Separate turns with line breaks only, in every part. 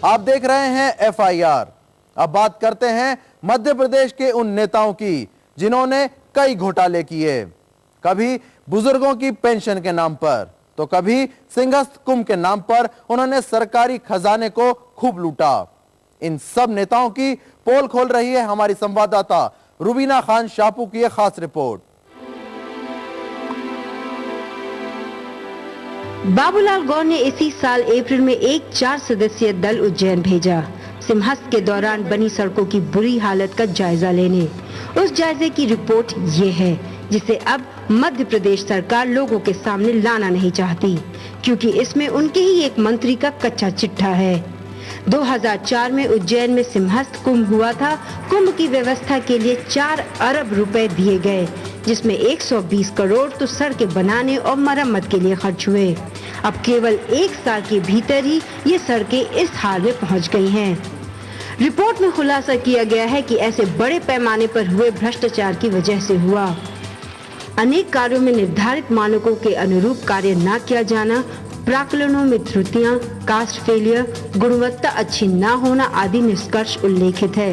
आप देख रहे हैं FIR। अब बात करते हैं मध्य प्रदेश के उन नेताओं की जिन्होंने कई घोटाले किए, कभी बुजुर्गों की पेंशन के नाम पर तो कभी सिंहस्थ कुंभ के नाम पर उन्होंने सरकारी खजाने को खूब लूटा। इन सब नेताओं की पोल खोल रही है हमारी संवाददाता रुबीना खान शापू की एक खास रिपोर्ट।
बाबूलाल गौर ने इसी साल अप्रैल में एक 4 सदस्यीय दल उज्जैन भेजा, सिंहस्थ के दौरान बनी सड़कों की बुरी हालत का जायजा लेने। उस जायजे की रिपोर्ट ये है, जिसे अब मध्य प्रदेश सरकार लोगों के सामने लाना नहीं चाहती, क्योंकि इसमें उनके ही एक मंत्री का कच्चा चिट्ठा है। 2004 में उज्जैन में सिंहस्थ कुंभ हुआ था। कुंभ की व्यवस्था के लिए 4 अरब रुपए दिए गए, जिसमें 120 करोड़ तो सड़कें बनाने और मरम्मत के लिए खर्च हुए। अब केवल 1 साल के भीतर ही ये सड़कें इस हाल में पहुंच गई हैं। रिपोर्ट में खुलासा किया गया है कि ऐसे बड़े पैमाने पर हुए भ्रष्टाचार की वजह से हुआ। अनेक कार्यों में निर्धारित मानकों के अनुरूप कार्य न किया जाना, प्राक्कलनों में त्रुटियां, कास्ट फेलियर, गुणवत्ता अच्छी न होना आदि निष्कर्ष उल्लेखित है।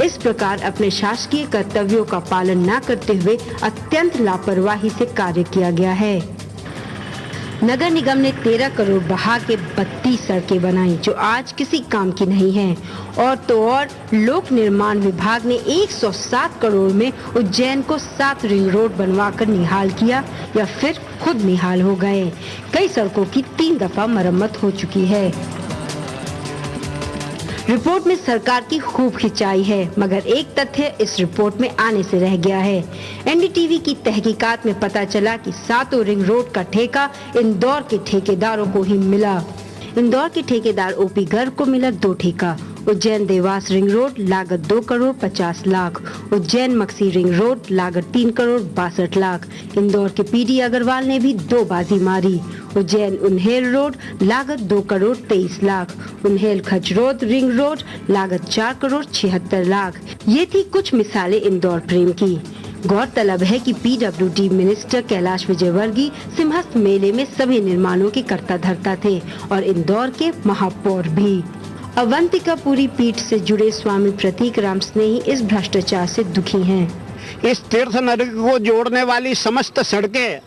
इस प्रकार अपने शासकीय कर्तव्यों का पालन न करते हुए अत्यंत लापरवाही से कार्य किया गया है। नगर निगम ने 13 करोड़ बहा के 32 सड़कें बनाई, जो आज किसी काम की नहीं हैं। और तो और लोक निर्माण विभाग ने 107 करोड़ में उज्जैन को 7 रिंग रोड बनवाकर निहाल किया, या फिर खुद निहाल हो गए। कई सड़कों की 3 दफा मरम्मत हो चुकी है। रिपोर्ट में सरकार की खूब खिंचाई है, मगर एक तथ्य इस रिपोर्ट में आने से रह गया है। NDTV की तहकीकात में पता चला कि 7 रिंग रोड का ठेका इंदौर के ठेकेदारों को ही मिला। इंदौर के ठेकेदार OP गर्ग को मिला 2 ठेका। उज्जैन देवास रिंग रोड लागत 2 करोड़ 50 लाख, उज्जैन मक्सी रिंग रोड लागत 3 करोड़ 62 लाख। इंदौर के PD अग्रवाल ने भी 2 बाजी मारी। उज्जैन उन्हेल रोड लागत 2 करोड़ 23 लाख, उन्हेल खचरोद रिंग रोड लागत 4 करोड़ 76 लाख। ये थी कुछ मिसालें इंदौर प्रेम की। गौरतलब है कि PWD मिनिस्टर कैलाश विजयवर्गीय सिंहस्थ मेले में सभी निर्माणों के कर्ता धर्ता थे, और इंदौर के महापौर भी। अवंतिकापुरी पीठ से जुड़े स्वामी प्रतीक राम स्नेही इस भ्रष्टाचार से दुखी हैं।
इस तीर्थ नगरी को जोड़ने वाली समस्त सड़कें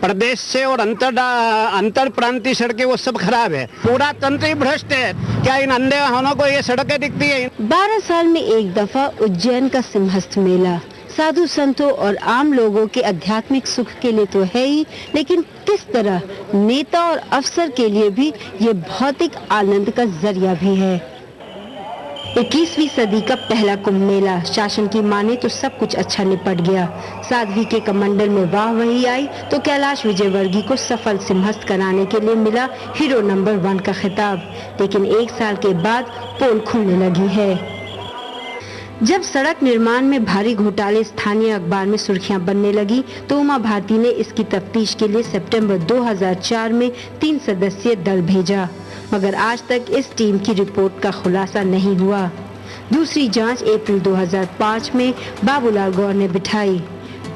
प्रदेश से और अंतर प्रांतीय सड़कें वो सब खराब है। पूरा तंत्र ही भ्रष्ट है। क्या इन अंधे वाहनों को ये सड़कें दिखती है?
12 साल में एक दफा उज्जैन का सिंहस्थ मेला साधु संतों और आम लोगों के आध्यात्मिक सुख के लिए तो है ही, लेकिन किस तरह नेता और अफसर के लिए भी ये भौतिक आनंद का जरिया भी है। 21वीं सदी का पहला कुंभ मेला, शासन की माने तो सब कुछ अच्छा निपट गया। साध्वी के कमंडल में वाह वही आई तो कैलाश विजयवर्गीय को सफल सिंहस्थ कराने के लिए मिला हीरो नंबर 1 का खिताब। लेकिन 1 साल के बाद पोल खुलने लगी है। जब सड़क निर्माण में भारी घोटाले स्थानीय अखबार में सुर्खियां बनने लगी, तो उमा भारती ने इसकी तफ्तीश के लिए सितंबर 2004 में 3 सदस्यीय दल भेजा, मगर आज तक इस टीम की रिपोर्ट का खुलासा नहीं हुआ। दूसरी जांच अप्रैल 2005 में बाबूलाल गौर ने बिठाई।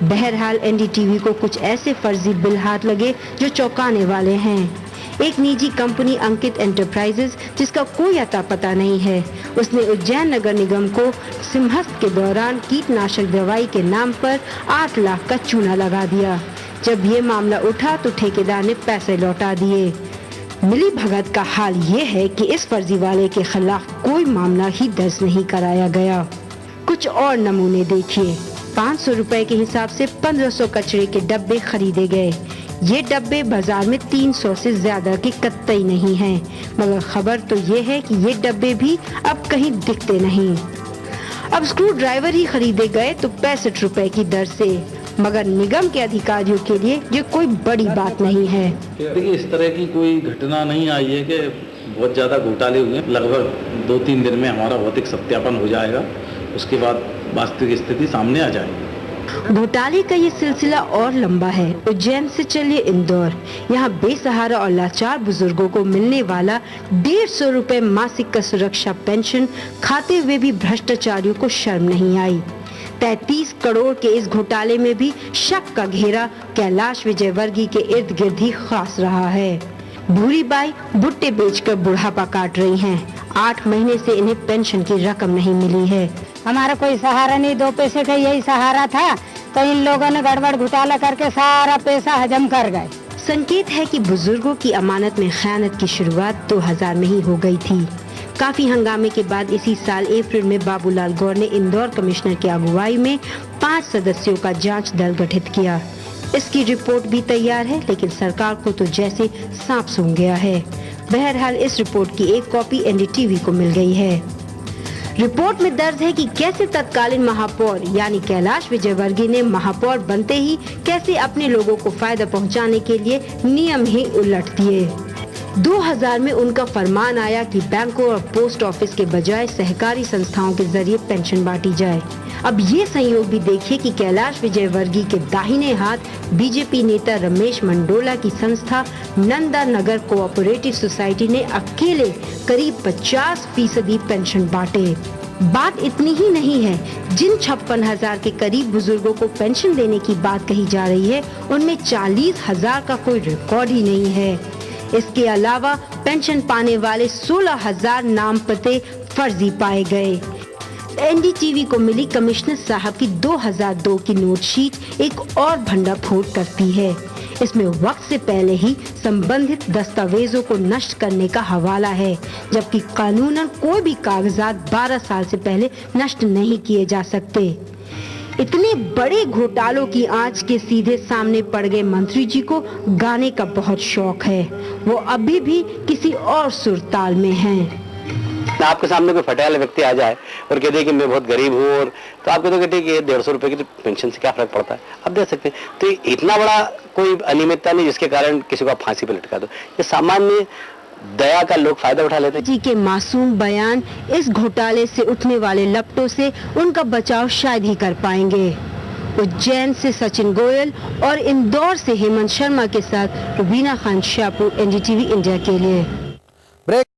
बहरहाल NDTV को कुछ ऐसे फर्जी बिल हाथ लगे जो चौंकाने वाले हैं। एक निजी कंपनी अंकित एंटरप्राइजेज, जिसका कोई अता पता नहीं है, उसने उज्जैन नगर निगम को सिंहस्थ के दौरान कीटनाशक दवाई के नाम पर 8 लाख का चूना लगा दिया। जब ये मामला उठा तो ठेकेदार ने पैसे लौटा दिए। मिली भगत का हाल ये है कि इस फर्जीवाले के खिलाफ कोई मामला ही दर्ज नहीं कराया गया। कुछ और नमूने देखिए। 500 रुपए के हिसाब से 1500 कचरे के डब्बे खरीदे गए। ये डब्बे बाजार में 300 से ज्यादा के कतई नहीं हैं, मगर खबर तो ये है कि ये डब्बे भी अब कहीं दिखते नहीं। अब स्क्रू ड्राइवर ही खरीदे गए तो 65 रुपए की दर से, मगर निगम के अधिकारियों के लिए ये कोई बड़ी बात नहीं है।
देखिए, इस तरह की कोई घटना नहीं आई है कि बहुत ज़्यादा घोटाले हुए। लगभग 2-3 दिन में हमारा भौतिक सत्यापन हो जाएगा, उसके बाद वास्तविक स्थिति सामने आ जाएगी।
घोटाले का ये सिलसिला और लंबा है। उज्जैन से चलिए इंदौर, यहाँ बेसहारा और लाचार बुजुर्गों को मिलने वाला 150 रुपए मासिक का सुरक्षा पेंशन खाते हुए भी भ्रष्टाचारियों को शर्म नहीं आई। 33 करोड़ के इस घोटाले में भी शक का घेरा कैलाश विजयवर्गीय के इर्द गिर्द ही खास रहा है। भूरी बाई भुट्टे बेचकर बुढ़ापा काट रही हैं। 8 महीने से इन्हें पेंशन की रकम नहीं मिली है।
हमारा कोई सहारा नहीं, 2 पैसे का यही सहारा था, तो इन लोगों ने गड़बड़ घोटाला करके सारा पैसा हजम कर गए।
संकेत है कि बुजुर्गों की अमानत में खयानत की शुरुआत 2000 में ही हो गई थी। काफी हंगामे के बाद इसी साल अप्रैल में बाबूलाल गौर ने इंदौर कमिश्नर की अगुवाई में 5 सदस्यों का जांच दल गठित किया। इसकी रिपोर्ट भी तैयार है, लेकिन सरकार को तो जैसे सांप सूंघ गया है। बहरहाल इस रिपोर्ट की एक कॉपी एनडीटीवी को मिल गई है। रिपोर्ट में दर्ज है कि कैसे तत्कालीन महापौर यानी कैलाश विजयवर्गीय ने महापौर बनते ही कैसे अपने लोगों को फायदा पहुंचाने के लिए नियम ही उलट दिए। 2000 में उनका फरमान आया कि बैंकों और पोस्ट ऑफिस के बजाय सहकारी संस्थाओं के जरिए पेंशन बांटी जाए। अब ये संयोग भी देखिए कि कैलाश विजयवर्गीय के दाहिने हाथ बीजेपी नेता रमेश मंडोला की संस्था नंदा नगर कोऑपरेटिव सोसाइटी ने अकेले करीब 50% पेंशन बांटे। बात इतनी ही नहीं है, जिन 56,000 के करीब बुजुर्गों को पेंशन देने की बात कही जा रही है, उनमें 40,000 का कोई रिकॉर्ड ही नहीं है। इसके अलावा पेंशन पाने वाले 16,000 नाम पते फर्जी पाए गए। एनडीटीवी को मिली कमिश्नर साहब की 2002 की नोटशीट एक और भंडाफोड़ करती है। इसमें वक्त से पहले ही संबंधित दस्तावेजों को नष्ट करने का हवाला है, जबकि कानूनन कोई भी कागजात 12 साल से पहले नष्ट नहीं किए जा सकते। इतने बड़े घोटालों की आंच के सीधे सामने पड़ गए मंत्री जी को गाने का बहुत शौक है। वो अभी भी किसी और सुरताल में हैं।
आपके सामने कोई फटे वाला व्यक्ति आ जाए और कह दे कि मैं बहुत गरीब हूँ, और तो आप कहते हो कि 150 रुपए की पेंशन से क्या फर्क पड़ता है, आप दे सकते हैं। तो इतना बड़ा कोई अनियमितता नहीं जिसके कारण किसी को आप फांसी पे लटका दो। ये सामान्य दया का लोग फायदा उठा लेते हैं।
जी के मासूम बयान इस घोटाले से उठने वाले लपटों से उनका बचाव शायद ही कर पाएंगे। उज्जैन से सचिन गोयल और इंदौर से हेमंत शर्मा के साथ रुबीना खान शाहपुर, एनडीटीवी इंडिया के लिए।